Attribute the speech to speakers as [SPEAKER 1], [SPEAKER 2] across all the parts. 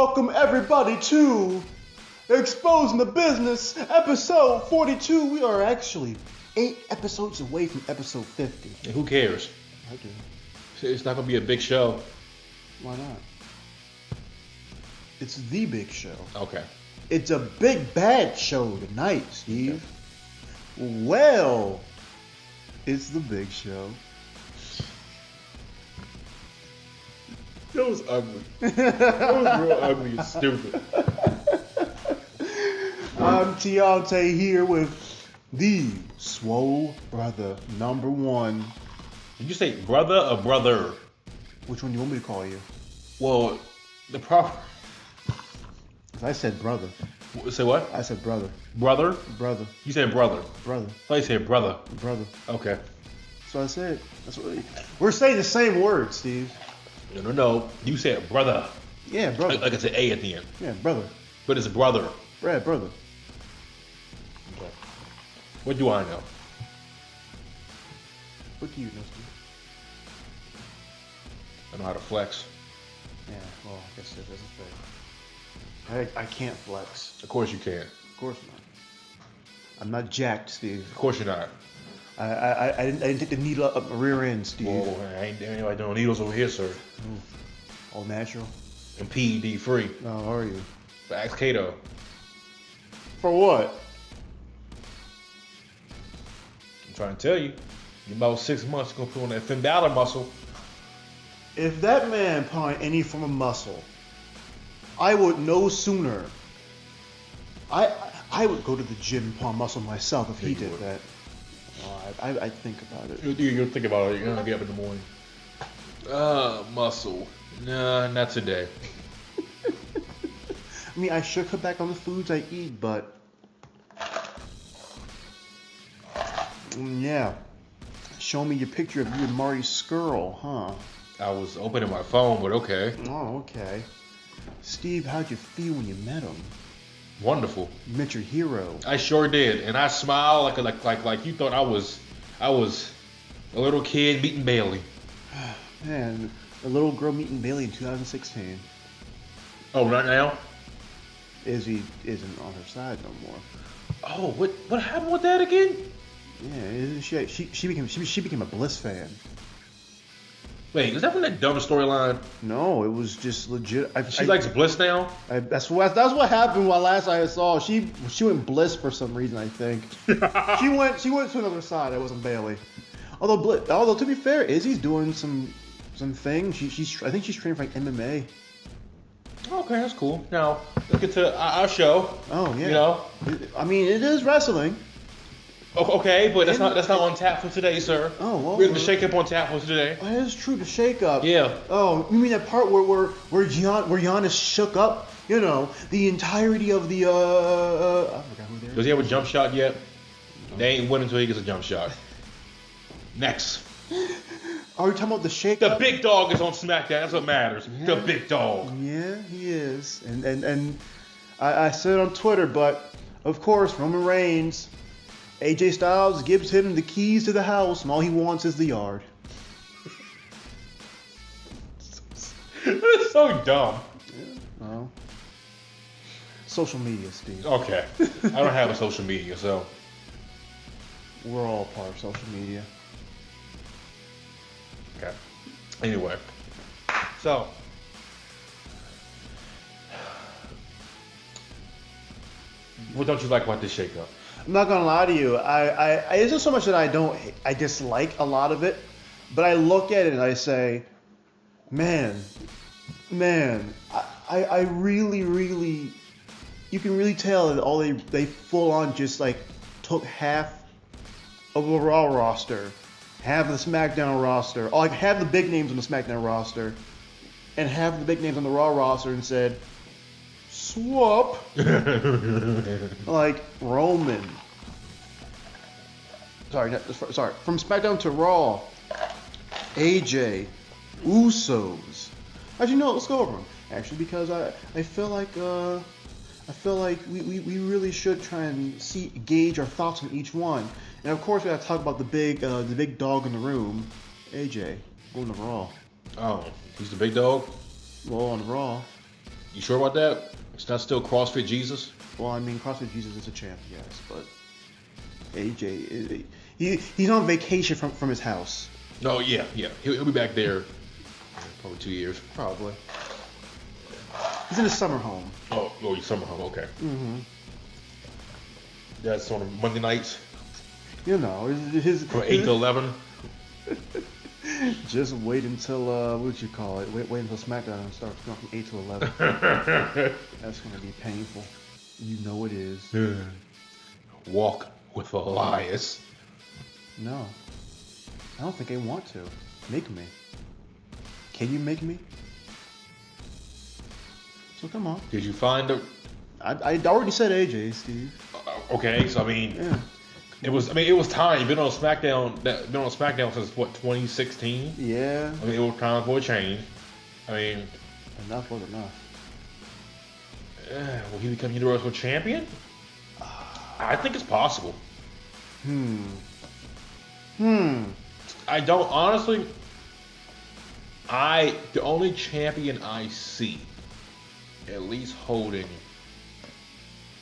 [SPEAKER 1] Welcome everybody to Exposing the Business, episode 42. We are actually 8 episodes away from episode 50.
[SPEAKER 2] And who cares?
[SPEAKER 1] I do.
[SPEAKER 2] It's not gonna be a big show.
[SPEAKER 1] Why not? It's the big show.
[SPEAKER 2] Okay.
[SPEAKER 1] It's a big bad show tonight, Steve. Okay. Well, it's the big show.
[SPEAKER 2] That was ugly. That was real ugly and stupid.
[SPEAKER 1] I'm Tiante here with the Swole Brother #1.
[SPEAKER 2] Did you say brother or brother?
[SPEAKER 1] Which one do you want me to call you?
[SPEAKER 2] Well, the proper.
[SPEAKER 1] I said brother.
[SPEAKER 2] Say what?
[SPEAKER 1] I said brother.
[SPEAKER 2] Brother?
[SPEAKER 1] Brother.
[SPEAKER 2] You said brother.
[SPEAKER 1] Brother.
[SPEAKER 2] I thought you said brother.
[SPEAKER 1] Brother.
[SPEAKER 2] Okay.
[SPEAKER 1] That's what I said. We're saying the same word, Steve.
[SPEAKER 2] No. You said brother.
[SPEAKER 1] Yeah, brother.
[SPEAKER 2] Like it's an A at the end.
[SPEAKER 1] Yeah, brother.
[SPEAKER 2] But it's brother.
[SPEAKER 1] Brad, brother.
[SPEAKER 2] Okay. What do I know?
[SPEAKER 1] What do you know, Steve?
[SPEAKER 2] I know how to flex.
[SPEAKER 1] Yeah, well, I guess that doesn't fit. I can't flex.
[SPEAKER 2] Of course you can.
[SPEAKER 1] Of course not. I'm not jacked, Steve.
[SPEAKER 2] Of course you're not.
[SPEAKER 1] I didn't take the needle up my rear end, Steve.
[SPEAKER 2] Whoa, I ain't anybody doing needles over here, sir.
[SPEAKER 1] Ooh. All natural?
[SPEAKER 2] And PED free.
[SPEAKER 1] No, how are you?
[SPEAKER 2] Ask Kato.
[SPEAKER 1] For what?
[SPEAKER 2] I'm trying to tell you. In about 6 months, you're going to put on that Finn Balor muscle.
[SPEAKER 1] If that man put on any form of muscle, I would no sooner. I would go to the gym and put on muscle myself if he did that. I'd think about it.
[SPEAKER 2] You'll think about it. You're going to get up in the morning. Muscle. Nah, not today.
[SPEAKER 1] I mean, I should cut back on the foods I eat, but yeah. Show me your picture of you and Marty Skrull, huh?
[SPEAKER 2] I was opening my phone, but okay.
[SPEAKER 1] Oh, okay. Steve, how'd you feel when you met him?
[SPEAKER 2] Wonderful.
[SPEAKER 1] You met your hero.
[SPEAKER 2] I sure did, and I smiled like you thought I was a little kid meeting Bailey.
[SPEAKER 1] Man, a little girl meeting Bailey in 2016.
[SPEAKER 2] Oh, right now?
[SPEAKER 1] Izzy isn't on her side no more.
[SPEAKER 2] Oh, what happened with that again?
[SPEAKER 1] Yeah, she became a Bliss fan.
[SPEAKER 2] Wait, is that from that dumb storyline?
[SPEAKER 1] No, it was just legit.
[SPEAKER 2] She likes Bliss now?
[SPEAKER 1] That's what happened while last I saw. She went Bliss for some reason, I think. she went to another side. It wasn't Bailey. Although to be fair, Izzy's doing some things. I think she's training for like MMA.
[SPEAKER 2] Okay, that's cool. Now let's get to our show.
[SPEAKER 1] Oh yeah.
[SPEAKER 2] You know,
[SPEAKER 1] I mean, it is wrestling.
[SPEAKER 2] Okay, but that's not on tap for today, sir.
[SPEAKER 1] Oh well.
[SPEAKER 2] We have the shake up on tap for today.
[SPEAKER 1] That is true. The shake up.
[SPEAKER 2] Yeah.
[SPEAKER 1] Oh, you mean that part where Giannis shook up? You know, the entirety of the I forgot who they are.
[SPEAKER 2] Does he have a jump shot yet? No. They ain't winning until he gets a jump shot. Next.
[SPEAKER 1] Are we talking about the shake
[SPEAKER 2] The
[SPEAKER 1] up?
[SPEAKER 2] big dog is on SmackDown. That's what matters. Yeah. The big dog.
[SPEAKER 1] Yeah, he is. And I said it on Twitter, but of course Roman Reigns, AJ Styles gives him the keys to the house, and all he wants is the yard.
[SPEAKER 2] It's so dumb.
[SPEAKER 1] Yeah, well, social media, Steve.
[SPEAKER 2] Okay. I don't have a social media, so.
[SPEAKER 1] We're all part of social media.
[SPEAKER 2] Okay. Anyway. So. What don't you like about this shakeup?
[SPEAKER 1] I'm not gonna lie to you. I it's not so much that I dislike a lot of it, but I look at it and I say, man, I really, you can really tell that all they full on just like took half of the Raw roster, half of the SmackDown roster, or like half the big names on the SmackDown roster, and half the big names on the Raw roster, and said, swap. Like Roman. Sorry, from SmackDown to Raw. AJ. Usos. Actually, no, let's go over them. Actually, because I feel like we really should try and gauge our thoughts on each one. And of course, we have to talk about the big dog in the room, AJ, going to Raw.
[SPEAKER 2] Oh, he's the big dog?
[SPEAKER 1] Well, on Raw.
[SPEAKER 2] You sure about that? It's not still CrossFit Jesus?
[SPEAKER 1] Well, I mean, CrossFit Jesus is a champ, yes, but AJ, he's on vacation from his house.
[SPEAKER 2] No, yeah. He'll be back there in probably 2 years.
[SPEAKER 1] Probably. He's in a summer home.
[SPEAKER 2] Oh, your summer home, okay.
[SPEAKER 1] Mm-hmm.
[SPEAKER 2] That's on Monday nights?
[SPEAKER 1] You know, his
[SPEAKER 2] From 8 to 11?
[SPEAKER 1] Just wait until, what would you call it? Wait until SmackDown starts going from 8 to 11. That's going to be painful. You know it is.
[SPEAKER 2] Walk with Elias.
[SPEAKER 1] No. I don't think I want to. Make me. Can you make me? So come on.
[SPEAKER 2] Did you find the...
[SPEAKER 1] I already said AJ, Steve.
[SPEAKER 2] Okay, so I mean...
[SPEAKER 1] Yeah.
[SPEAKER 2] It was time. You've been on SmackDown since what, 2016?
[SPEAKER 1] Yeah.
[SPEAKER 2] I mean, it was time for a change. I mean,
[SPEAKER 1] enough was enough.
[SPEAKER 2] Will he become Universal Champion? I think it's possible. I don't honestly. The only champion I see, at least holding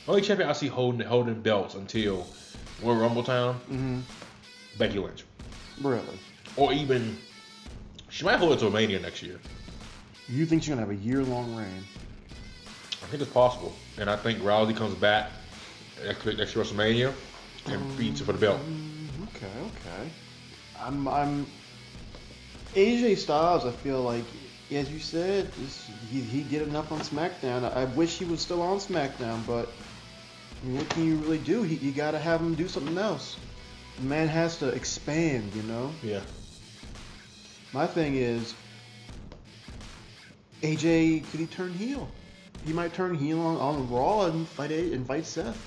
[SPEAKER 2] belts until Royal Rumble time. Becky Lynch.
[SPEAKER 1] Really?
[SPEAKER 2] Or even she might hold it to Mania next year.
[SPEAKER 1] You think she's gonna have a year-long reign?
[SPEAKER 2] I think it's possible, and I think Rousey comes back next WrestleMania and beats her for the belt.
[SPEAKER 1] Okay. I'm AJ Styles. I feel like, as you said, he did enough on SmackDown. I wish he was still on SmackDown, but I mean, what can you really do? You gotta have him do something else. The man has to expand, you know.
[SPEAKER 2] Yeah.
[SPEAKER 1] My thing is, AJ, could he turn heel? He might turn heel on Raw and fight Seth.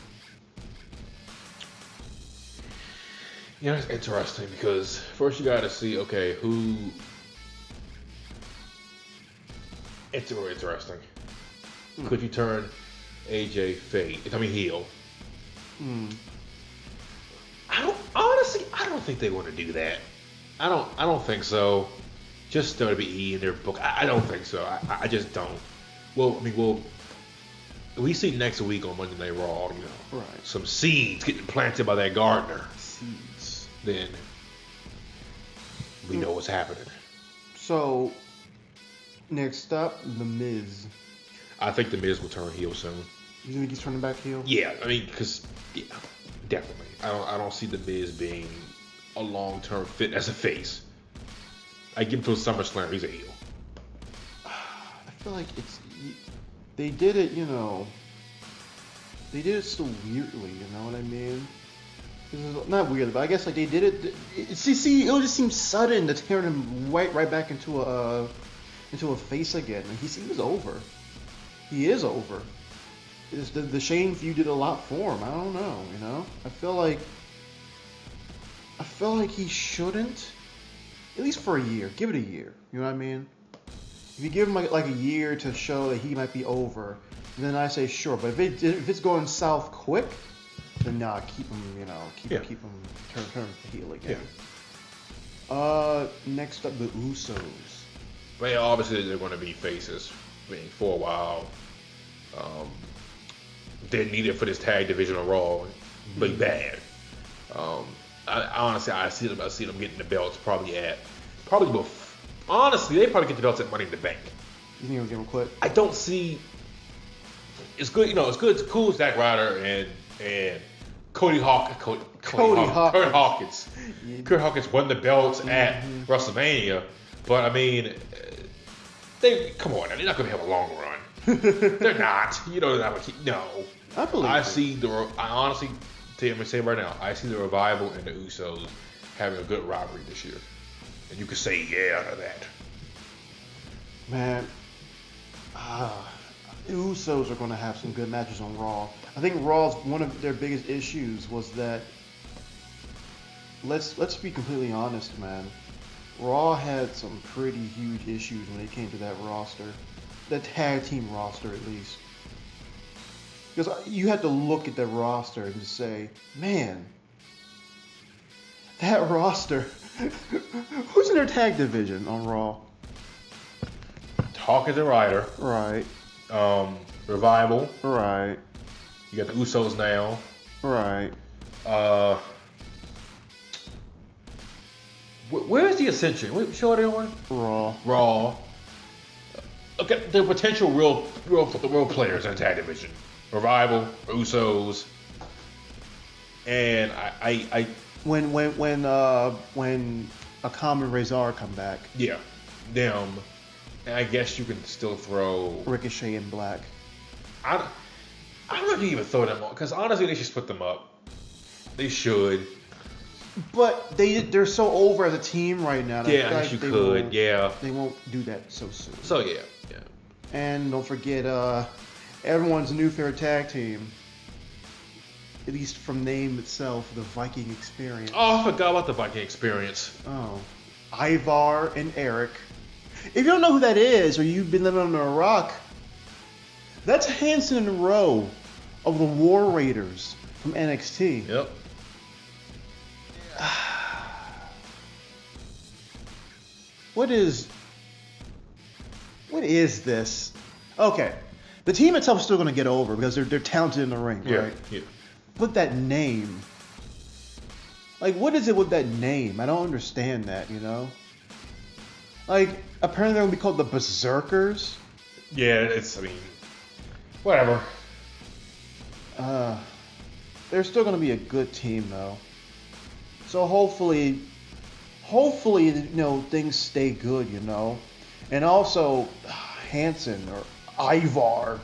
[SPEAKER 2] You know, it's interesting because first you got to see, okay, who. It's really interesting. Could you turn AJ heel? I don't think they want to do that. I don't think so. Just WWE in their book. I don't think so. I just don't. Well, we see next week on Monday Night Raw, you know,
[SPEAKER 1] right,
[SPEAKER 2] some seeds getting planted by that gardener.
[SPEAKER 1] Seeds.
[SPEAKER 2] Then we know what's happening.
[SPEAKER 1] So, next up, The Miz.
[SPEAKER 2] I think The Miz will turn heel soon.
[SPEAKER 1] You think he's turning back heel?
[SPEAKER 2] Yeah, I mean, definitely. I don't see The Miz being a long-term fit as a face. I give him to a SummerSlam, he's a heel.
[SPEAKER 1] I feel like they did it, you know. They did it so weirdly, you know what I mean? It's not weird, but I guess like they did it. It just seems sudden to turn him right back into a face again. Like he was over. He is over. The Shane feud did a lot for him. I don't know, you know. I feel like he shouldn't. At least for a year. Give it a year. You know what I mean? If you give him like a year to show that he might be over, then I say sure. But if it's going south quick, then nah, keep him. You know, keep him turn heel again. Yeah. Next up, the Usos.
[SPEAKER 2] Well, obviously they're going to be faces. I mean, for a while, didn't need it for this tag division on Raw, but bad. Honestly, I see them getting the belts honestly, they probably get the belts at Money in the Bank.
[SPEAKER 1] You think they'll give them quick?
[SPEAKER 2] I don't see. It's good, you know. It's cool. Zack Ryder and Kurt Hawkins. Yeah. Kurt Hawkins won the belts at WrestleMania, but I mean, come on, they're not going to have a long run. They're not. You know, they're not going to keep. No.
[SPEAKER 1] I believe.
[SPEAKER 2] I honestly, I'm gonna say right now, I see the Revival and the Usos having a good rivalry this year, and you could say yeah to that.
[SPEAKER 1] Man, the Usos are going to have some good matches on Raw. I think Raw's one of their biggest issues was that. Let's be completely honest, man. Raw had some pretty huge issues when it came to that roster, the tag team roster at least. Because you had to look at the roster and just say, man, that roster. Who's in their tag division on Raw?
[SPEAKER 2] Hawkins and Ryder.
[SPEAKER 1] Right.
[SPEAKER 2] Revival.
[SPEAKER 1] Right.
[SPEAKER 2] You got the Usos now.
[SPEAKER 1] Right.
[SPEAKER 2] Where's the Ascension? What show are they on?
[SPEAKER 1] Raw.
[SPEAKER 2] Raw. Okay, the potential real players in the tag division. Revival, Usos, and I
[SPEAKER 1] When a common Razor come back,
[SPEAKER 2] yeah, them. And I guess you can still throw
[SPEAKER 1] Ricochet and Black.
[SPEAKER 2] I don't know if you even throw them on, because honestly they should split them up. They should.
[SPEAKER 1] But they're so over as a team right now. That
[SPEAKER 2] Yeah, I guess you could. Yeah.
[SPEAKER 1] They won't do that so soon.
[SPEAKER 2] So yeah.
[SPEAKER 1] And don't forget, everyone's new favorite tag team, at least from name itself, the Viking Experience.
[SPEAKER 2] Oh, I forgot about the Viking Experience.
[SPEAKER 1] Oh. Ivar and Eric. If you don't know who that is, or you've been living under a rock, that's Hanson and Rowe of the War Raiders from NXT.
[SPEAKER 2] Yep.
[SPEAKER 1] What is this? Okay, the team itself is still going to get over because they're talented in the ring, right?
[SPEAKER 2] Yeah.
[SPEAKER 1] But that name, like, what is it with that name? I don't understand that. Like, apparently they're going to be called the Berserkers.
[SPEAKER 2] Yeah, whatever.
[SPEAKER 1] They're still going to be a good team though. So hopefully, things stay good, And also, Hanson or Ivar,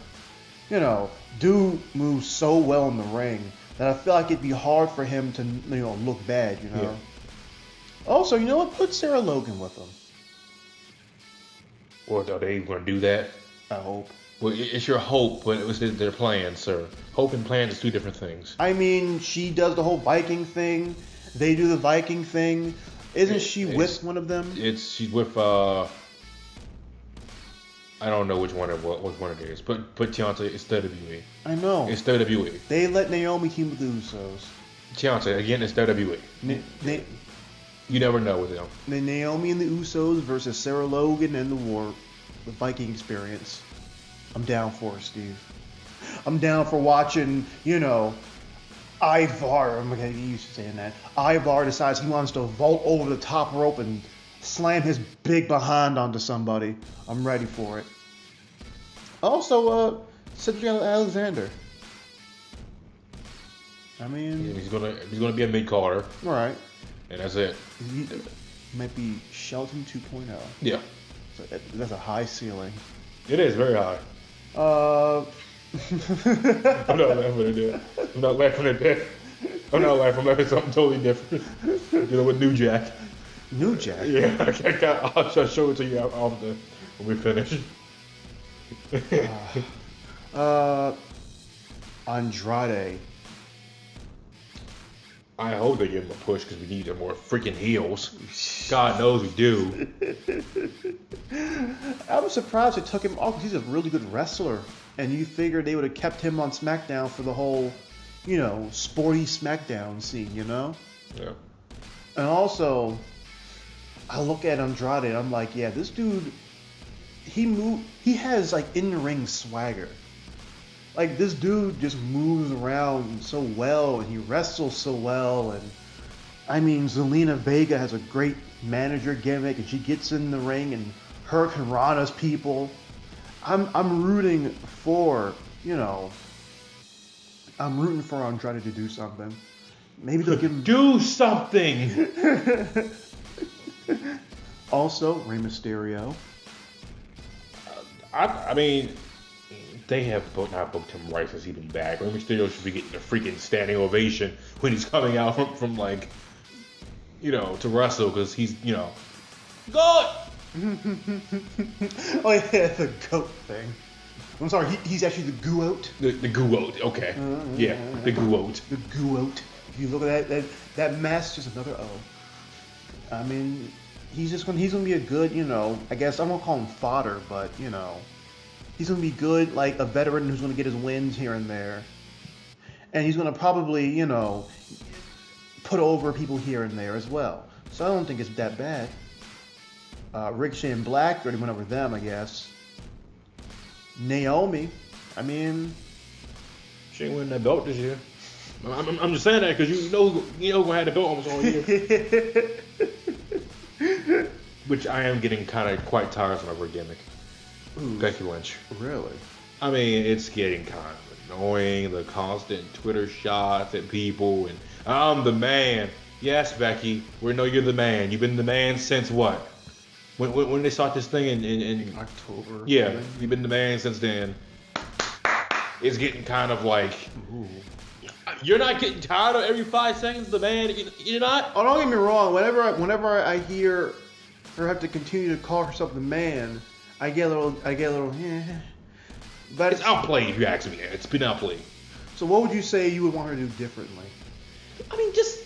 [SPEAKER 1] do move so well in the ring that I feel like it'd be hard for him to, look bad,
[SPEAKER 2] Yeah.
[SPEAKER 1] Also, you know what? Put Sarah Logan with him.
[SPEAKER 2] Or are they going to do that?
[SPEAKER 1] I hope.
[SPEAKER 2] Well, it's your hope, but it was their plan, sir. Hope and plan is two different things.
[SPEAKER 1] I mean, she does the whole Viking thing. They do the Viking thing. Isn't she with one of them?
[SPEAKER 2] She's with I don't know which one it is, but Tianta, it's WWE.
[SPEAKER 1] I know.
[SPEAKER 2] It's WWE.
[SPEAKER 1] They let Naomi team with the Usos.
[SPEAKER 2] Tianta, again, it's WWE. You never know with them.
[SPEAKER 1] The Naomi and the Usos versus Sarah Logan and the Viking Experience. I'm down for it, Steve. I'm down for watching, Ivar. I'm getting used to saying that. Ivar decides he wants to vault over the top rope and slam his big behind onto somebody. I'm ready for it. Also, Cedric Alexander. I mean,
[SPEAKER 2] he's gonna be a mid-carder.
[SPEAKER 1] All right.
[SPEAKER 2] And that's it.
[SPEAKER 1] He might be Shelton 2.0.
[SPEAKER 2] Yeah.
[SPEAKER 1] So that's a high ceiling.
[SPEAKER 2] It is very high. I'm not laughing at that. I'm not laughing at that. I'm laughing at something totally different. With New Jack.
[SPEAKER 1] New Jack?
[SPEAKER 2] Yeah, I'll show it to you after when we finish.
[SPEAKER 1] Andrade.
[SPEAKER 2] I hope they give him a push because we need more freaking heels. God knows we do.
[SPEAKER 1] I was surprised they took him off because he's a really good wrestler. And you figured they would have kept him on SmackDown for the whole, sporty SmackDown scene,
[SPEAKER 2] Yeah.
[SPEAKER 1] And also, I look at Andrade and I'm like, yeah, this dude, he has like in-ring swagger. Like, this dude just moves around so well and he wrestles so well. And I mean, Zelina Vega has a great manager gimmick and she gets in the ring and Hurricane Rana's people. I'm rooting for, I'm rooting for Andrade to do something. Maybe they'll give him...
[SPEAKER 2] Do something!
[SPEAKER 1] Also, Rey Mysterio.
[SPEAKER 2] I mean, they have not booked him right since he's been back. Rey Mysterio should be getting a freaking standing ovation when he's coming out from to wrestle because he's, God!
[SPEAKER 1] Oh yeah, the goat thing. I'm sorry, he's actually the goat.
[SPEAKER 2] The goat, okay. Yeah, the goat.
[SPEAKER 1] The goat. If you look at that mask, just another O. I mean, he's gonna be a good, I guess I won't call him fodder, but he's gonna be good, like a veteran who's gonna get his wins here and there, and he's gonna probably, put over people here and there as well. So I don't think it's that bad. Ricochet and Black already went over them, I guess. Naomi. I mean,
[SPEAKER 2] She ain't winning that belt this year. I'm just saying that because you know who had the belt almost all year. Which I am getting kind of quite tiresome of her gimmick.
[SPEAKER 1] Ooh,
[SPEAKER 2] Becky Lynch.
[SPEAKER 1] really?
[SPEAKER 2] I mean, it's getting kind of annoying. The constant Twitter shots at people and I'm the man. Yes, Becky, we know you're the man. You've been the man since what? When they start this thing in
[SPEAKER 1] October.
[SPEAKER 2] yeah, you've been the man since then. It's getting kind of like,
[SPEAKER 1] Ooh.
[SPEAKER 2] you're not getting tired of every 5 seconds the man. You're not.
[SPEAKER 1] Oh, don't get me wrong. Whenever I hear her have to continue to call herself the man, I get a little. But
[SPEAKER 2] It's outplayed if you ask me. It's been outplayed.
[SPEAKER 1] So what would you say you would want her to do differently?
[SPEAKER 2] I mean, just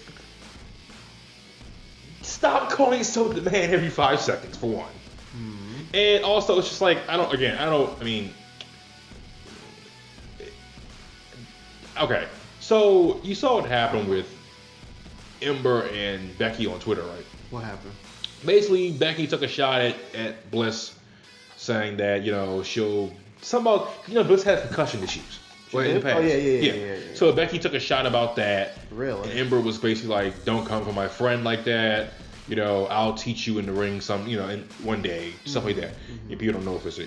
[SPEAKER 2] stop calling yourself the man every 5 seconds for one.
[SPEAKER 1] Hmm.
[SPEAKER 2] And also, it's just like okay, so you saw what happened with Ember and Becky on Twitter, right?
[SPEAKER 1] What happened?
[SPEAKER 2] Basically, Becky took a shot at Bliss, saying that, Bliss has concussion issues. Well, in the past.
[SPEAKER 1] Oh, yeah.
[SPEAKER 2] So Becky took a shot about that.
[SPEAKER 1] Really?
[SPEAKER 2] And Ember was basically like, don't come for my friend like that. I'll teach you in the ring in one day, stuff like that.
[SPEAKER 1] Mm-hmm.
[SPEAKER 2] If you don't know if it's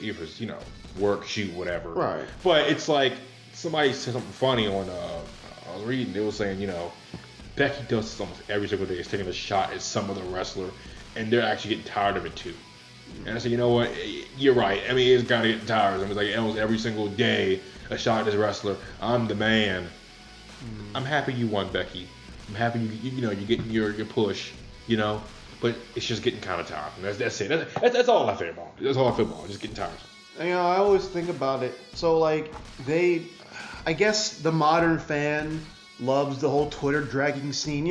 [SPEAKER 2] work, shoot, whatever.
[SPEAKER 1] Right.
[SPEAKER 2] But it's like, somebody said something funny on, I was reading, they were saying, Becky does this almost every single day, is taking a shot at some other wrestler, and they're actually getting tired of it too. And I said, you know what, you're right. I mean, it's kind of getting tired. It's like almost every single day, a shot at this wrestler. I'm the man. I'm happy you won, Becky. I'm happy you're getting your push, but it's just getting kind of tired. And that's it. That's all I feel about. That's all I feel about. Just getting tired.
[SPEAKER 1] I always think about it. So like I guess the modern fan loves the whole Twitter dragging scene,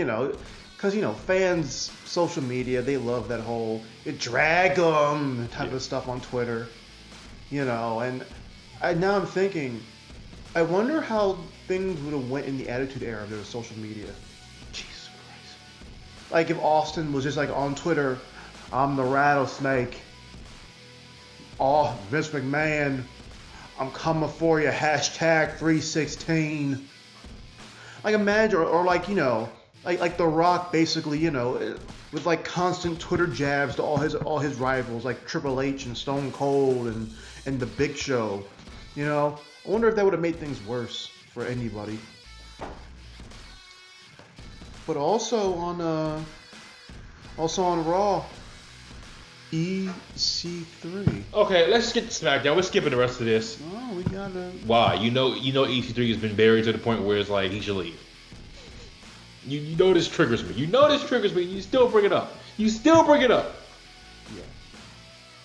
[SPEAKER 1] because fans, social media, they love that whole drag 'em type of stuff on Twitter, and now I'm thinking, I wonder how things would have went in the Attitude Era if there was social media.
[SPEAKER 2] Jesus Christ.
[SPEAKER 1] Like if Austin was just like on Twitter, I'm the rattlesnake. Oh, Vince McMahon, I'm coming for you. Hashtag 316. Like imagine, or like like The Rock basically, with like constant Twitter jabs to all his rivals like Triple H and Stone Cold and The Big Show. I wonder if that would have made things worse for anybody. But also on Raw, EC3.
[SPEAKER 2] Okay, let's get to SmackDown. We're skipping the rest of this.
[SPEAKER 1] Oh, we gotta.
[SPEAKER 2] Why? EC3 has been buried to the point where it's like he should leave. You know this triggers me. You still bring it up.
[SPEAKER 1] Yeah.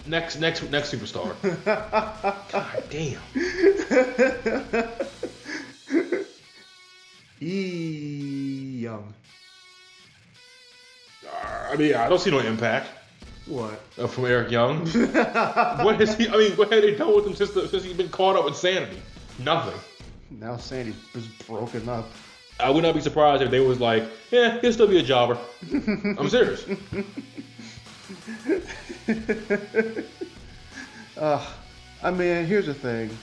[SPEAKER 2] Next superstar. God damn.
[SPEAKER 1] Young.
[SPEAKER 2] I don't see no impact.
[SPEAKER 1] What?
[SPEAKER 2] From Eric Young. What has he? What have they done with him since he's been caught up with Sanity? Nothing.
[SPEAKER 1] Now Sandy's just broken up.
[SPEAKER 2] I would not be surprised if they was like, yeah, he'll still be a jobber. I'm serious.
[SPEAKER 1] Here's the thing.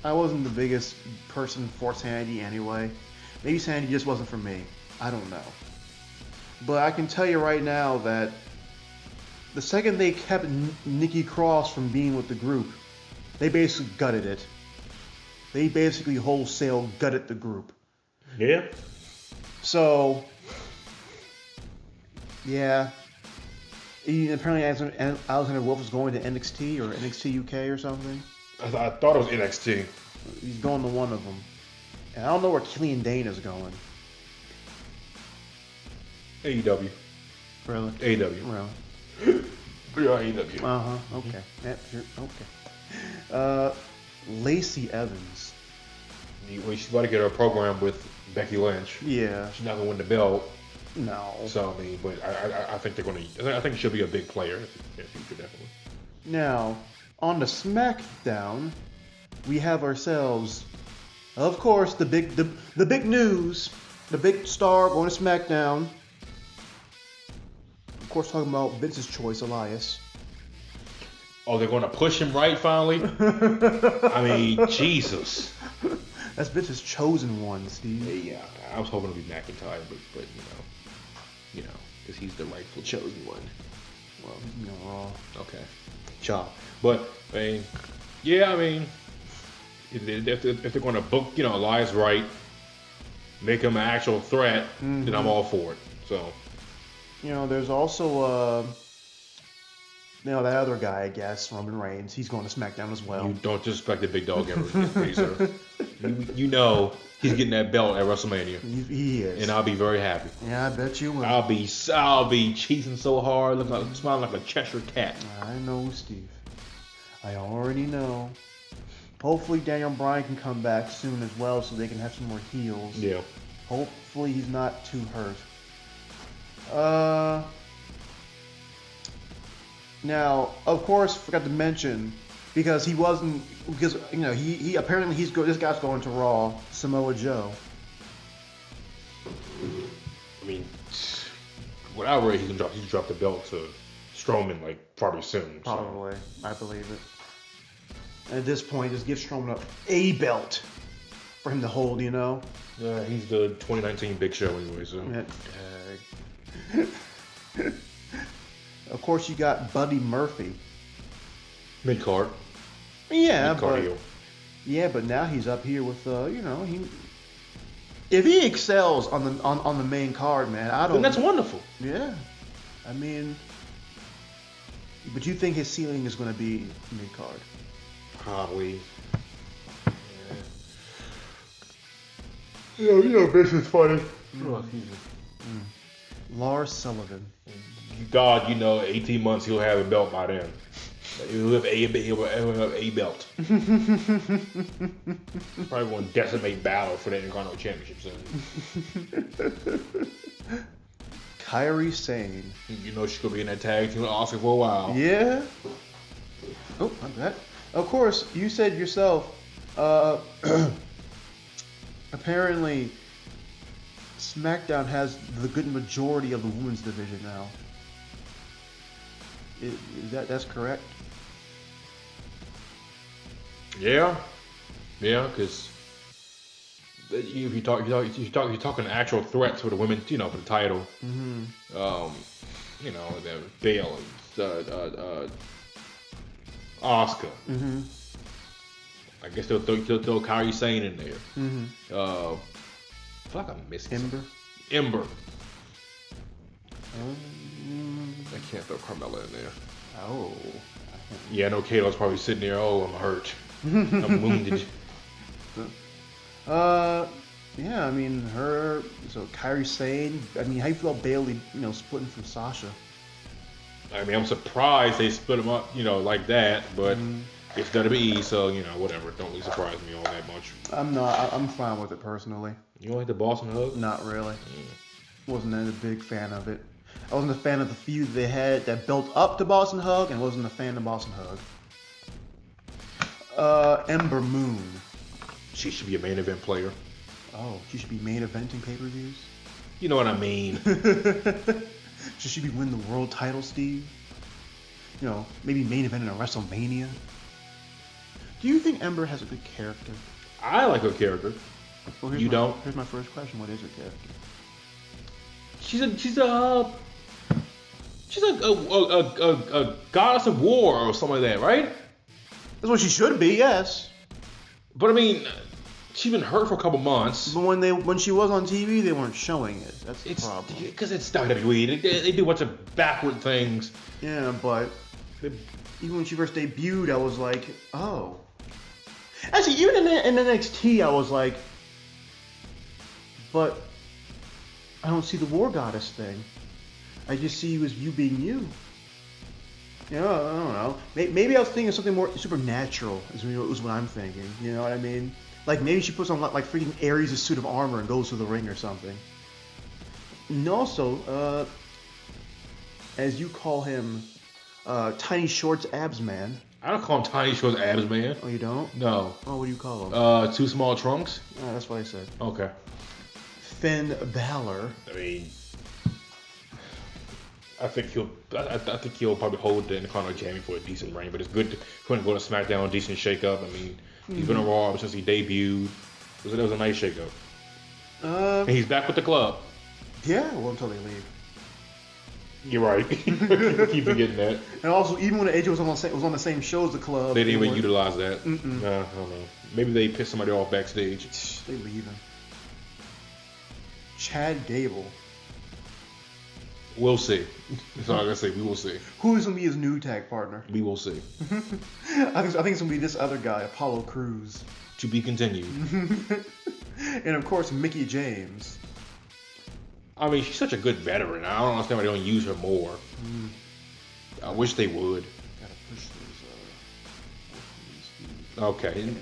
[SPEAKER 1] I wasn't the biggest person for Sanity anyway. Maybe Sanity just wasn't for me. I don't know. But I can tell you right now that the second they kept Nikki Cross from being with the group, they basically gutted it. They basically wholesale gutted the group.
[SPEAKER 2] Yeah.
[SPEAKER 1] So, yeah. Apparently Alexander Wolf is going to NXT or NXT UK or something.
[SPEAKER 2] I thought it was NXT.
[SPEAKER 1] He's going to one of them. And I don't know where Killian Dane is going.
[SPEAKER 2] AEW.
[SPEAKER 1] Really?
[SPEAKER 2] AEW.
[SPEAKER 1] Really?
[SPEAKER 2] Yeah, AEW.
[SPEAKER 1] Uh-huh. Okay. Yeah, sure. Okay. Lacey Evans.
[SPEAKER 2] She's about to get her program with Becky Lynch.
[SPEAKER 1] Yeah.
[SPEAKER 2] She's not gonna win the belt.
[SPEAKER 1] No.
[SPEAKER 2] So but I think they're gonna. I think she'll be a big player in the future, definitely.
[SPEAKER 1] Now, on the SmackDown, we have ourselves, of course, the big news, the big star going to SmackDown. Of course, talking about Vince's choice, Elias.
[SPEAKER 2] Oh, they're going to push him right finally? I mean, Jesus.
[SPEAKER 1] That's bitch's chosen one, Steve.
[SPEAKER 2] Yeah, I was hoping to be McIntyre, but because he's the rightful chosen one.
[SPEAKER 1] Well, he's Raw.
[SPEAKER 2] Okay. Chop. But, I mean, yeah, I mean, if they're going to book, Elias Wright, make him an actual threat, then I'm all for it. So.
[SPEAKER 1] There's also, that other guy, I guess, Roman Reigns. He's going to SmackDown as well.
[SPEAKER 2] You don't disrespect the big dog ever, sir. You know he's getting that belt at WrestleMania.
[SPEAKER 1] He is.
[SPEAKER 2] And I'll be very happy.
[SPEAKER 1] Yeah, I bet you will.
[SPEAKER 2] I'll be cheesing so hard, smiling like a Cheshire cat.
[SPEAKER 1] I know, Steve. I already know. Hopefully Daniel Bryan can come back soon as well so they can have some more heels.
[SPEAKER 2] Yeah.
[SPEAKER 1] Hopefully he's not too hurt. Now, of course, forgot to mention, because he apparently this guy's going to Raw, Samoa Joe.
[SPEAKER 2] I mean, whatever he can drop the belt to Strowman probably soon.
[SPEAKER 1] Probably, so. I believe it. And at this point, just give Strowman a belt for him to hold,
[SPEAKER 2] Yeah, he's the 2019 Big Show anyway, so.
[SPEAKER 1] Of course, you got Buddy Murphy.
[SPEAKER 2] Mid-card.
[SPEAKER 1] Yeah,
[SPEAKER 2] Mid-card heel.
[SPEAKER 1] Yeah, but now he's up here with if he excels on the main card, man,
[SPEAKER 2] then that's wonderful.
[SPEAKER 1] Yeah, I mean, but you think his ceiling is going to be mid-card?
[SPEAKER 2] Probably.
[SPEAKER 1] Yeah. This is funny.
[SPEAKER 2] Oh, excuse me.
[SPEAKER 1] Lars Sullivan.
[SPEAKER 2] God, 18 months he'll have a belt by then. He'll have a belt. Probably going to decimate Balor for the Intercontinental Championship soon.
[SPEAKER 1] Kairi Sane.
[SPEAKER 2] She's going to be in that tag team with Oscar for a while.
[SPEAKER 1] Yeah. Oh, not that. Of course, you said yourself, apparently SmackDown has the good majority of the women's division now. Is that's correct?
[SPEAKER 2] Yeah, because if you're talking actual threats for the women, for the title.
[SPEAKER 1] Mm-hmm.
[SPEAKER 2] The Bayley, Asuka.
[SPEAKER 1] Mm-hmm.
[SPEAKER 2] I guess they'll throw Kairi Sane in there.
[SPEAKER 1] Mm-hmm.
[SPEAKER 2] I feel like I'm missing
[SPEAKER 1] Ember.
[SPEAKER 2] I can't throw Carmella in there.
[SPEAKER 1] Oh.
[SPEAKER 2] Yeah, I know Kato's probably sitting there. Oh, I'm hurt. I'm wounded.
[SPEAKER 1] Yeah, I mean, Kairi Sane. I mean, how you feel about Bayley, splitting from Sasha?
[SPEAKER 2] I mean, I'm surprised they split them up, like that, but it's WWE, so, whatever. Don't really surprise me all that much.
[SPEAKER 1] I'm fine with it personally.
[SPEAKER 2] You don't like the Boston Hug?
[SPEAKER 1] Not really. Wasn't a big fan of it. I wasn't a fan of the feud they had that built up to Boston Hug, and wasn't a fan of Boston Hug. Ember Moon.
[SPEAKER 2] She should be a main event player.
[SPEAKER 1] Oh, she should be main eventing pay-per-views?
[SPEAKER 2] You know what I mean.
[SPEAKER 1] Should she be winning the world title, Steve? Maybe main event in a WrestleMania? Do you think Ember has a good character?
[SPEAKER 2] I like her character.
[SPEAKER 1] Well,
[SPEAKER 2] you don't?
[SPEAKER 1] Here's my first question. What is her character?
[SPEAKER 2] She's a goddess of war or something like that, right?
[SPEAKER 1] That's what she should be, yes.
[SPEAKER 2] But I mean, she's been hurt for a couple months.
[SPEAKER 1] But when she was on TV, they weren't showing it. That's the problem.
[SPEAKER 2] Because it's WWE. They do a bunch of backward things.
[SPEAKER 1] Yeah, but even when she first debuted, I was like, oh. Actually, even in NXT, I was like, but I don't see the War Goddess thing. I just see you as you being you. I don't know. Maybe I was thinking of something more supernatural is what I'm thinking. You know what I mean? Like maybe she puts on like freaking Ares' suit of armor and goes to the ring or something. And also, as you call him, Tiny Shorts Abs Man.
[SPEAKER 2] I don't call him Tiny Shorts Abs Man.
[SPEAKER 1] Oh, you don't?
[SPEAKER 2] No.
[SPEAKER 1] Oh, what do you call him?
[SPEAKER 2] Too Small Trunks.
[SPEAKER 1] Oh, that's what I said.
[SPEAKER 2] Okay.
[SPEAKER 1] Finn Balor.
[SPEAKER 2] I mean, I think he'll probably hold the Intercontinental Champion for a decent reign, but it's good for him to go to SmackDown, decent shakeup. I mean, he's been on Raw since he debuted. It was a nice shakeup. And he's back with the club.
[SPEAKER 1] Yeah, well, until they leave.
[SPEAKER 2] You're right. Keep forgetting that.
[SPEAKER 1] And also, even when AJ was on the same show as the club,
[SPEAKER 2] They didn't even utilize that. I don't know. Maybe they pissed somebody off backstage.
[SPEAKER 1] They leaving. Chad Gable.
[SPEAKER 2] We'll see. That's all I gotta say. We will see.
[SPEAKER 1] Who is gonna be his new tag partner?
[SPEAKER 2] We will see.
[SPEAKER 1] I think it's gonna be this other guy, Apollo Crews.
[SPEAKER 2] To be continued.
[SPEAKER 1] And of course, Mickey James.
[SPEAKER 2] I mean, she's such a good veteran. I don't understand why they don't use her more. I wish they would.
[SPEAKER 1] Gotta push those.
[SPEAKER 2] Okay.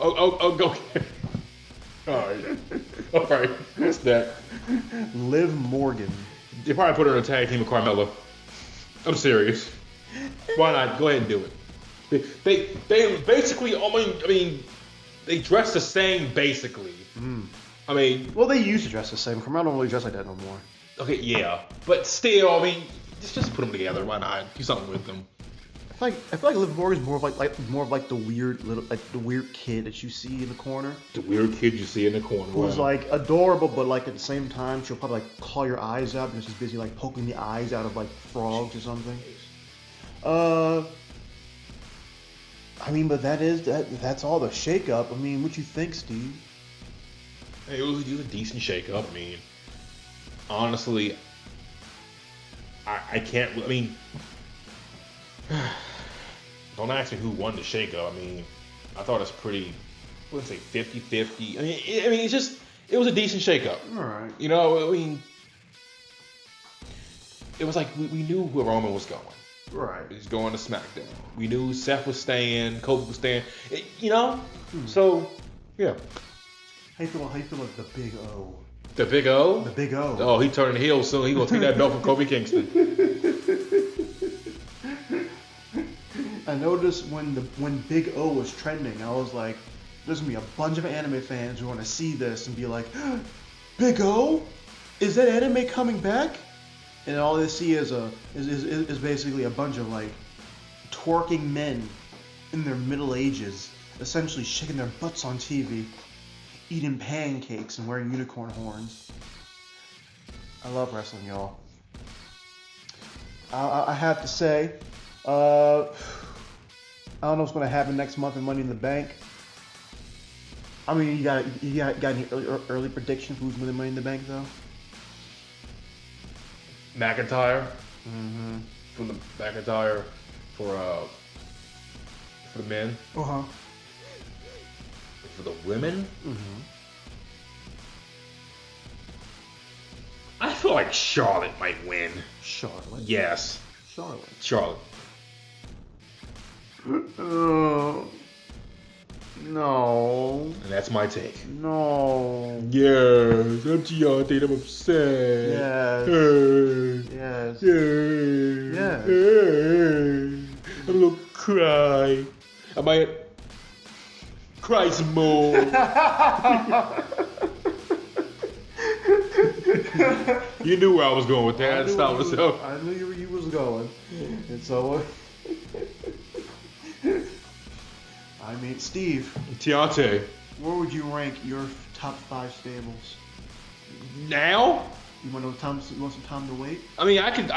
[SPEAKER 2] Okay. All right. What's that?
[SPEAKER 1] Liv Morgan.
[SPEAKER 2] They probably put her in a tag team with Carmella. I'm serious. Why not? Go ahead and do it. They basically, I mean, they dress the same basically. I mean,
[SPEAKER 1] well, they used to dress the same. Carmella don't really dress like that no more.
[SPEAKER 2] Okay, yeah, but still, I mean, just put them together. Why not? Do something with them.
[SPEAKER 1] I feel like Liv Morgan's more of like the weird kid that you see in the corner.
[SPEAKER 2] The weird kid you see in the corner.
[SPEAKER 1] Who's like adorable, but like at the same time she'll probably like call your eyes out because she's busy like poking the eyes out of like frogs or something. I mean, but that's all the shakeup. I mean, what you think, Steve?
[SPEAKER 2] It was a decent shakeup. I mean, honestly, I can't. I mean, don't ask me who won the shakeup. I mean, I thought it's pretty. I wouldn't say 50-50. I mean, it was a decent shakeup.
[SPEAKER 1] All right.
[SPEAKER 2] You know, I mean, it was like we knew where Roman was going.
[SPEAKER 1] Right.
[SPEAKER 2] He's going to SmackDown. We knew Seth was staying, Kofi was staying. You know, so yeah.
[SPEAKER 1] How you feel like the Big O?
[SPEAKER 2] The Big O?
[SPEAKER 1] The Big O.
[SPEAKER 2] Oh, he turning heel soon. He gonna take that belt from Kofi Kingston.
[SPEAKER 1] I noticed when Big O was trending, I was like, there's gonna be a bunch of anime fans who want to see this and be like, Big O? Is that anime coming back? And all they see is basically a bunch of like twerking men in their middle ages, essentially shaking their butts on TV, eating pancakes and wearing unicorn horns. I love wrestling, y'all. I have to say, I don't know what's gonna happen next month in Money in the Bank. I mean, you got any early prediction for who's winning Money in the Bank though?
[SPEAKER 2] McIntyre. From the McIntyre for the men.
[SPEAKER 1] Uh-huh.
[SPEAKER 2] For the women. I feel like Charlotte might win.
[SPEAKER 1] Charlotte.
[SPEAKER 2] Yes. Charlotte.
[SPEAKER 1] No.
[SPEAKER 2] And that's my take.
[SPEAKER 1] No.
[SPEAKER 2] Yes, I'm Gianni, I'm upset.
[SPEAKER 1] Yes. Yes.
[SPEAKER 2] Yes. I'm gonna cry. I might cry some more. You knew where I was going with that. Stop myself.
[SPEAKER 1] I knew where you was going. And so, I mean, Steve.
[SPEAKER 2] Tiante.
[SPEAKER 1] Where would you rank your top 5 stables?
[SPEAKER 2] Now?
[SPEAKER 1] You want some time to wait?
[SPEAKER 2] I mean, I can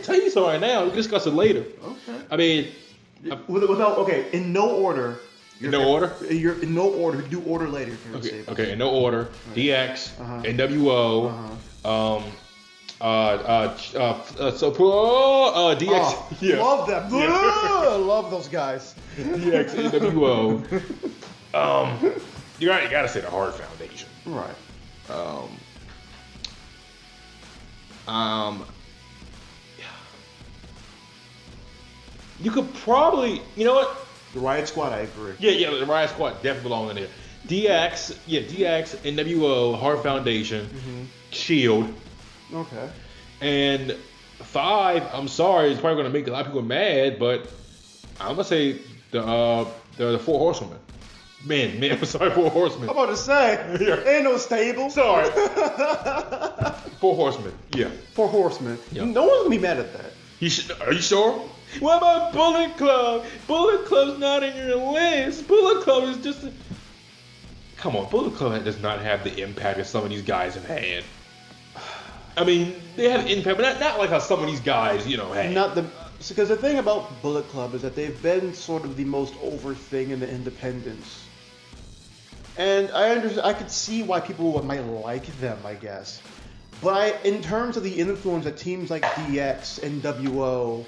[SPEAKER 2] tell you so right now. We can discuss it later.
[SPEAKER 1] Okay.
[SPEAKER 2] I mean,
[SPEAKER 1] in no order.
[SPEAKER 2] In no order?
[SPEAKER 1] You're in no order. We can do order later.
[SPEAKER 2] Okay, in no order. Right. DX, NWO, DX.
[SPEAKER 1] Yeah. Love them. Yeah. Love those guys.
[SPEAKER 2] DX, NWO. You gotta say the Hart Foundation.
[SPEAKER 1] Right.
[SPEAKER 2] You could probably, you know what?
[SPEAKER 1] The Riot Squad, I agree.
[SPEAKER 2] Yeah, the Riot Squad definitely belong in there. DX, NWO, Hart Foundation, Shield.
[SPEAKER 1] Okay.
[SPEAKER 2] And 5, I'm sorry, it's probably gonna make a lot of people mad, but I'm gonna say the 4 Horsewomen. Man, I'm sorry, Four Horsemen.
[SPEAKER 1] I'm about to say,
[SPEAKER 2] Yeah.
[SPEAKER 1] ain't no stable.
[SPEAKER 2] Sorry. Four Horsemen. Yeah.
[SPEAKER 1] Four Horsemen.
[SPEAKER 2] Yeah.
[SPEAKER 1] No one's gonna be mad at that.
[SPEAKER 2] Are you sure? What about Bullet Club? Bullet Club's not in your list. Bullet Club is just a... Come on, Bullet Club does not have the impact that some of these guys have had. I mean, they have impact, but not like how some of these guys, had.
[SPEAKER 1] Not the because the thing about Bullet Club is that they've been sort of the most over thing in the independents. And I could see why people might like them, I guess. But in terms of the influence that teams like DX, NWO,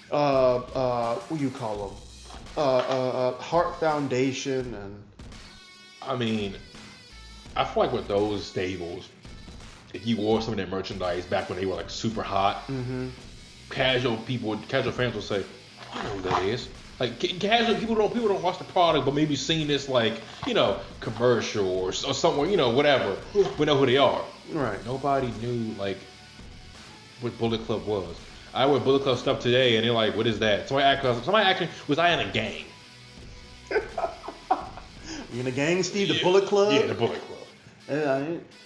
[SPEAKER 1] what do you call them? Heart Foundation, and
[SPEAKER 2] I mean, I feel like with those stables, if you wore some of their merchandise back when they were like super hot, casual fans will say, I know who that is. Like casual people don't watch the product, but maybe seen this commercial or somewhere, whatever. We know who they are.
[SPEAKER 1] right.
[SPEAKER 2] Nobody knew like what Bullet Club was. I wear Bullet Club stuff today, and they're like, "What is that?" Somebody asked me, "Was I in a gang?"
[SPEAKER 1] You in a gang, Steve? The Bullet Club?
[SPEAKER 2] Yeah, the Bullet Club.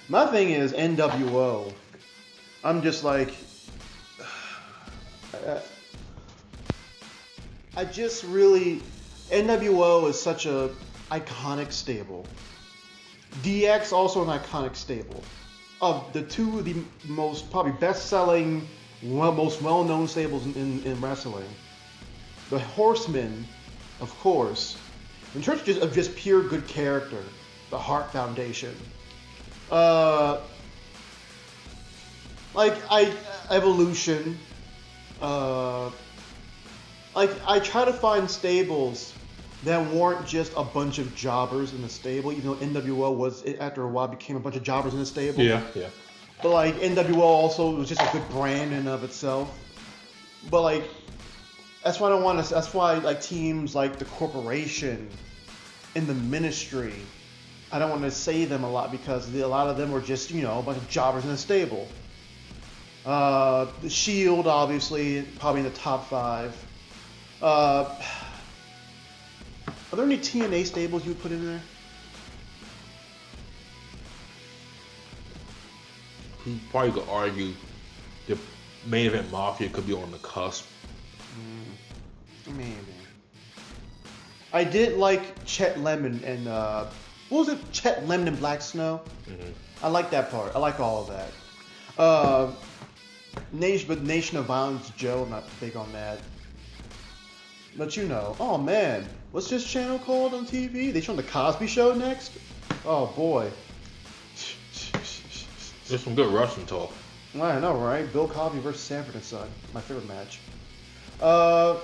[SPEAKER 1] My thing is NWO. I'm just like, I just really, NWO is such a iconic stable. DX also an iconic stable. Of the two of the most probably best-selling, most well-known stables in wrestling, the Horsemen, of course, in terms of just pure good character, the Heart Foundation. Evolution. I try to find stables that weren't just a bunch of jobbers in the stable, even though NWO was, after a while, became a bunch of jobbers in the stable.
[SPEAKER 2] Yeah.
[SPEAKER 1] But NWO also was just a good brand in and of itself. But that's why I don't want to. That's why teams like the Corporation and the Ministry, I don't want to say them a lot because a lot of them were just a bunch of jobbers in the stable. The Shield, obviously, probably in the top 5. Are there any TNA stables you would put in there?
[SPEAKER 2] You probably could argue the main event Mafia could be on the cusp.
[SPEAKER 1] Maybe. I did like Chet Lemon and what was it? Chet Lemon and Black Snow. I like that part. I like all of that. Nation of Violence Joe, I'm not big on that. But oh man, what's this channel called on TV? They showing the Cosby Show next? Oh boy.
[SPEAKER 2] There's some good wrestling talk.
[SPEAKER 1] I know, right? Bill Cosby versus Sanford and Son, my favorite match. What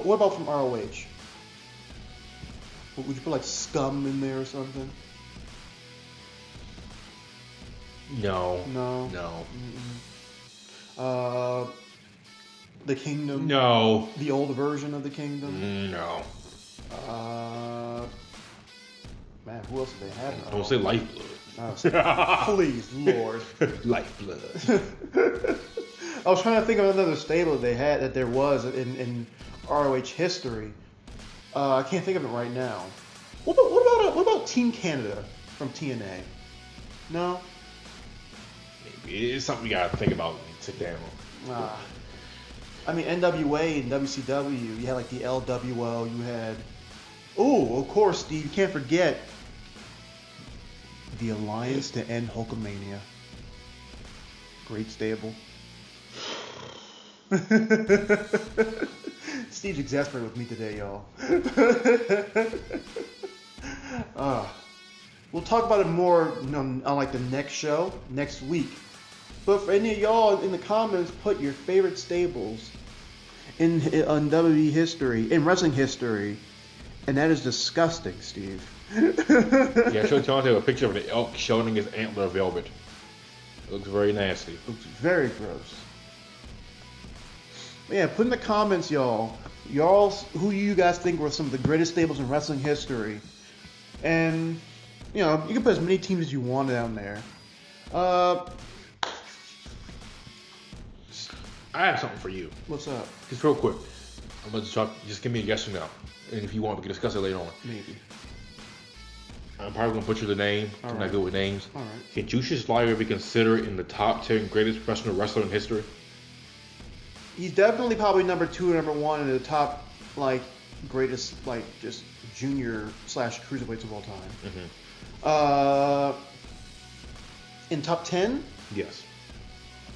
[SPEAKER 1] about from ROH? Would you put Scum in there or something?
[SPEAKER 2] No.
[SPEAKER 1] The Kingdom?
[SPEAKER 2] No.
[SPEAKER 1] The old version of the Kingdom?
[SPEAKER 2] No.
[SPEAKER 1] Man, who else did they have?
[SPEAKER 2] Don't say Lifeblood.
[SPEAKER 1] Please, Lord.
[SPEAKER 2] Lifeblood.
[SPEAKER 1] I was trying to think of another stable they had that there was in ROH history. I can't think of it right now. What about Team Canada from TNA? No?
[SPEAKER 2] Maybe. It's something you gotta think about when you sit down.
[SPEAKER 1] NWA and WCW, you had the LWO, you had... Oh, of course, Steve, you can't forget the Alliance to End Hulkamania. Great stable. Steve's exasperated with me today, y'all. We'll talk about it more on the next show, next week. But for any of y'all in the comments, put your favorite stables in WWE history, in wrestling history. And that is disgusting, Steve.
[SPEAKER 2] Yeah, I showed Chauncey a picture of an elk showing his antler velvet. It looks very nasty.
[SPEAKER 1] It looks very gross. Yeah, put in the comments, y'all, who you guys think were some of the greatest stables in wrestling history. And, you can put as many teams as you want down there.
[SPEAKER 2] I have something for you.
[SPEAKER 1] What's up?
[SPEAKER 2] Just real quick. I'm gonna just give me a yes or no, and if you want, we can discuss it later on.
[SPEAKER 1] Maybe.
[SPEAKER 2] I'm probably gonna butcher the name.
[SPEAKER 1] All
[SPEAKER 2] I'm
[SPEAKER 1] right.
[SPEAKER 2] not good with names.
[SPEAKER 1] All right.
[SPEAKER 2] Can Julius Lawyer be considered in the top 10 greatest professional wrestler in history?
[SPEAKER 1] He's definitely probably number 2 or number 1 in the top, like, greatest, like, just junior / cruiserweights of all time.
[SPEAKER 2] Mm-hmm.
[SPEAKER 1] In top 10?
[SPEAKER 2] Yes.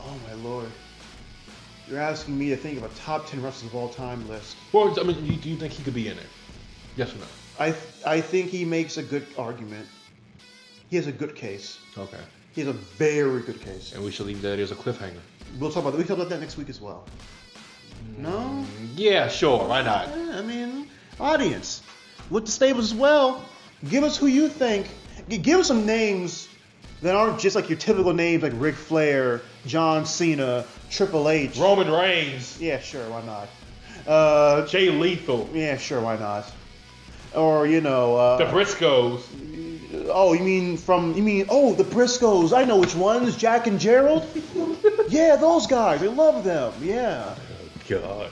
[SPEAKER 1] Oh my lord. You're asking me to think of a top 10 wrestlers of all time list.
[SPEAKER 2] Well, I mean, do you think he could be in there? Yes or no?
[SPEAKER 1] I think he makes a good argument. He has a good case.
[SPEAKER 2] Okay.
[SPEAKER 1] He has a very good case.
[SPEAKER 2] And we should leave that as a cliffhanger.
[SPEAKER 1] We can talk about that next week as well. No?
[SPEAKER 2] Yeah, sure. Why not?
[SPEAKER 1] I mean, audience, with the stables as well, give us who you think. Give us some names that aren't just like your typical names like Ric Flair, John Cena, Triple H.
[SPEAKER 2] Roman Reigns.
[SPEAKER 1] Yeah, sure, why not?
[SPEAKER 2] Jay Lethal.
[SPEAKER 1] Yeah, sure, why not? Or
[SPEAKER 2] The Briscoes.
[SPEAKER 1] Oh, you mean the Briscoes? I know which ones. Jack and Gerald. Yeah, those guys. I love them. Yeah.
[SPEAKER 2] Oh, God.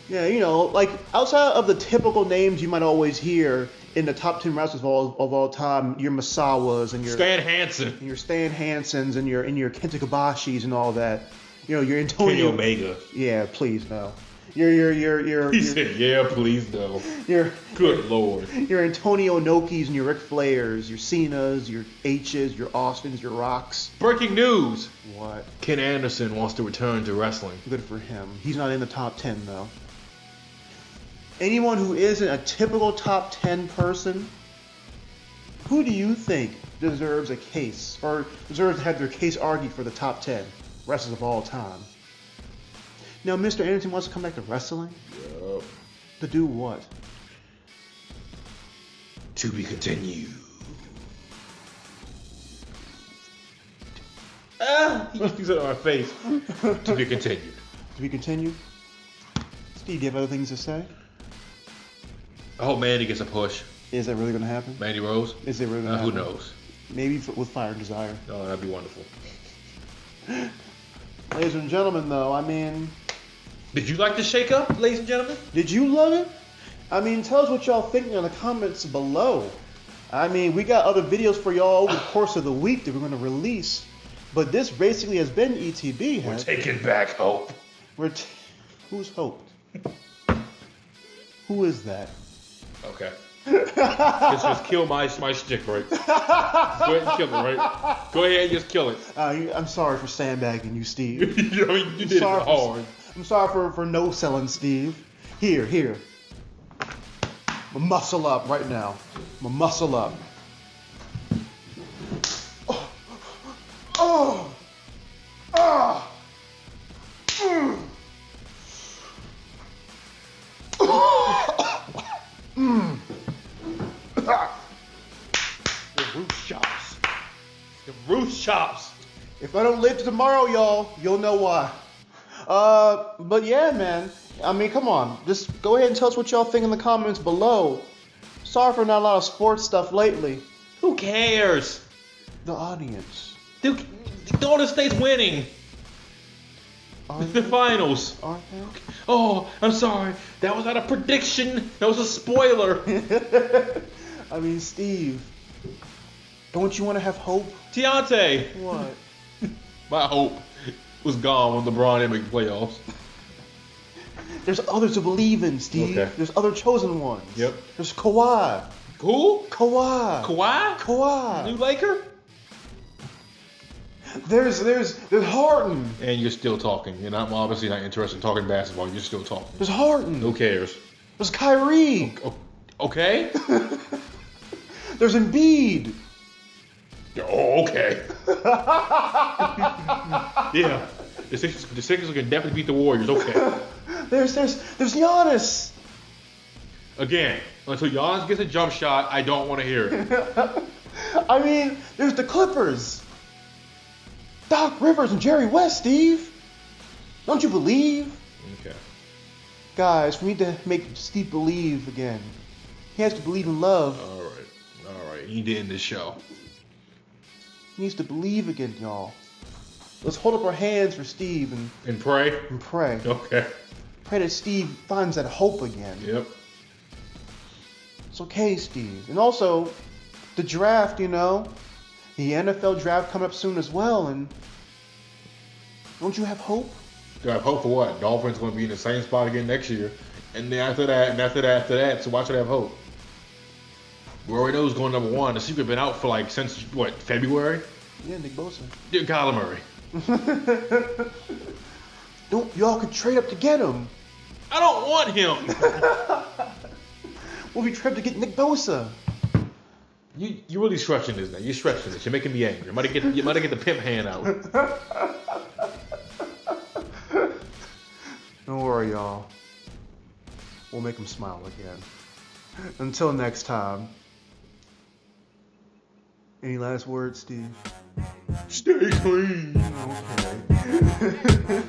[SPEAKER 1] Yeah, like outside of the typical names you might always hear in the top 10 wrestlers of all time, your Masawas and your
[SPEAKER 2] Stan Hansen.
[SPEAKER 1] and your Stan Hansens and your Kenta Kobashis and all that. Your Antonio
[SPEAKER 2] Kenny Omega.
[SPEAKER 1] Yeah, please no. Your
[SPEAKER 2] He said, "Yeah, please no."
[SPEAKER 1] your
[SPEAKER 2] Good Lord.
[SPEAKER 1] your Antonio Inokis and your Ric Flairs, your Cenas, your H's, your Austins, your Rocks.
[SPEAKER 2] Breaking news.
[SPEAKER 1] What?
[SPEAKER 2] Ken Anderson wants to return to wrestling.
[SPEAKER 1] Good for him. He's not in the top 10 though. Anyone who isn't a typical top 10 person, who do you think deserves a case or deserves to have their case argued for the top 10 wrestlers of all time? Now, Mr. Anderson wants to come back to wrestling?
[SPEAKER 2] Yep.
[SPEAKER 1] To do what?
[SPEAKER 2] To be continued. He said on my face. To be continued.
[SPEAKER 1] To be continued? Steve, do you have other things to say?
[SPEAKER 2] I hope Mandy gets a push.
[SPEAKER 1] Is that really going to happen?
[SPEAKER 2] Mandy Rose?
[SPEAKER 1] Is it really going to happen?
[SPEAKER 2] Who knows?
[SPEAKER 1] Maybe with Fire and Desire.
[SPEAKER 2] Oh, that'd be wonderful.
[SPEAKER 1] Ladies and gentlemen, though, I mean...
[SPEAKER 2] Did you like the shake-up, ladies and gentlemen?
[SPEAKER 1] Did you love it? I mean, tell us what y'all think in the comments below. I mean, we got other videos for y'all over the course of the week that we're going to release. But this basically has been ETB.
[SPEAKER 2] We're taking back hope.
[SPEAKER 1] Who's Hope? Who is that?
[SPEAKER 2] Okay. just kill my stick, right? Go ahead and kill it, right? Go ahead and just kill it.
[SPEAKER 1] I'm sorry for sandbagging you, Steve.
[SPEAKER 2] You did it hard.
[SPEAKER 1] I'm sorry for no selling, Steve. Here. Muscle up right now. Muscle up. Oh.
[SPEAKER 2] The roof chops.
[SPEAKER 1] If I don't live to tomorrow, y'all, you'll know why. But yeah, man. I mean, come on. Just go ahead and tell us what y'all think in the comments below. Sorry for not a lot of sports stuff lately.
[SPEAKER 2] Who cares?
[SPEAKER 1] The audience.
[SPEAKER 2] Dude, Golden State's winning. The finals.
[SPEAKER 1] Aren't they?
[SPEAKER 2] Oh, I'm sorry. That was not a prediction. That was a spoiler.
[SPEAKER 1] I mean, Steve. Don't you want to have hope?
[SPEAKER 2] Deontay.
[SPEAKER 1] What?
[SPEAKER 2] My hope was gone when LeBron didn't make the playoffs.
[SPEAKER 1] There's others to believe in, Steve.
[SPEAKER 2] Okay.
[SPEAKER 1] There's other chosen ones.
[SPEAKER 2] Yep.
[SPEAKER 1] There's Kawhi.
[SPEAKER 2] Who?
[SPEAKER 1] Kawhi.
[SPEAKER 2] Kawhi? New Laker?
[SPEAKER 1] There's Harden.
[SPEAKER 2] And you're still talking. And I'm obviously not interested in talking basketball. You're still talking.
[SPEAKER 1] There's Harden.
[SPEAKER 2] Who cares?
[SPEAKER 1] There's Kyrie.
[SPEAKER 2] Okay.
[SPEAKER 1] There's Embiid.
[SPEAKER 2] Oh, okay. Yeah. The Sixers can definitely beat the Warriors. Okay.
[SPEAKER 1] There's Giannis.
[SPEAKER 2] Again, until Giannis gets a jump shot, I don't want to hear it.
[SPEAKER 1] I mean, there's the Clippers. Doc Rivers and Jerry West, Steve. Don't you believe?
[SPEAKER 2] Okay.
[SPEAKER 1] Guys, we need to make Steve believe again. He has to believe in love.
[SPEAKER 2] All right. He did in this show.
[SPEAKER 1] He needs to believe again, y'all. Let's hold up our hands for Steve
[SPEAKER 2] And pray?
[SPEAKER 1] and pray.
[SPEAKER 2] Okay.
[SPEAKER 1] pray that Steve finds that hope again.
[SPEAKER 2] Yep.
[SPEAKER 1] It's okay, Steve. And also, the draft, the NFL draft coming up soon as well. And don't you have hope?
[SPEAKER 2] Do I have hope for what? Dolphins going to be in the same spot again next year, and then after that. So why should I have hope? We already know who's going number one. The secret been out for since what, February?
[SPEAKER 1] Yeah, Nick Bosa.
[SPEAKER 2] Dude, Kyler Murray.
[SPEAKER 1] Y'all could trade up to get him.
[SPEAKER 2] I don't want him.
[SPEAKER 1] Well, we trade to get Nick Bosa.
[SPEAKER 2] You're really stretching this now. You're stretching this. You're making me angry. You might get the pimp hand out.
[SPEAKER 1] Don't worry, y'all. We'll make him smile again. Until next time. Any last words, Steve?
[SPEAKER 2] Stay clean.
[SPEAKER 1] Okay.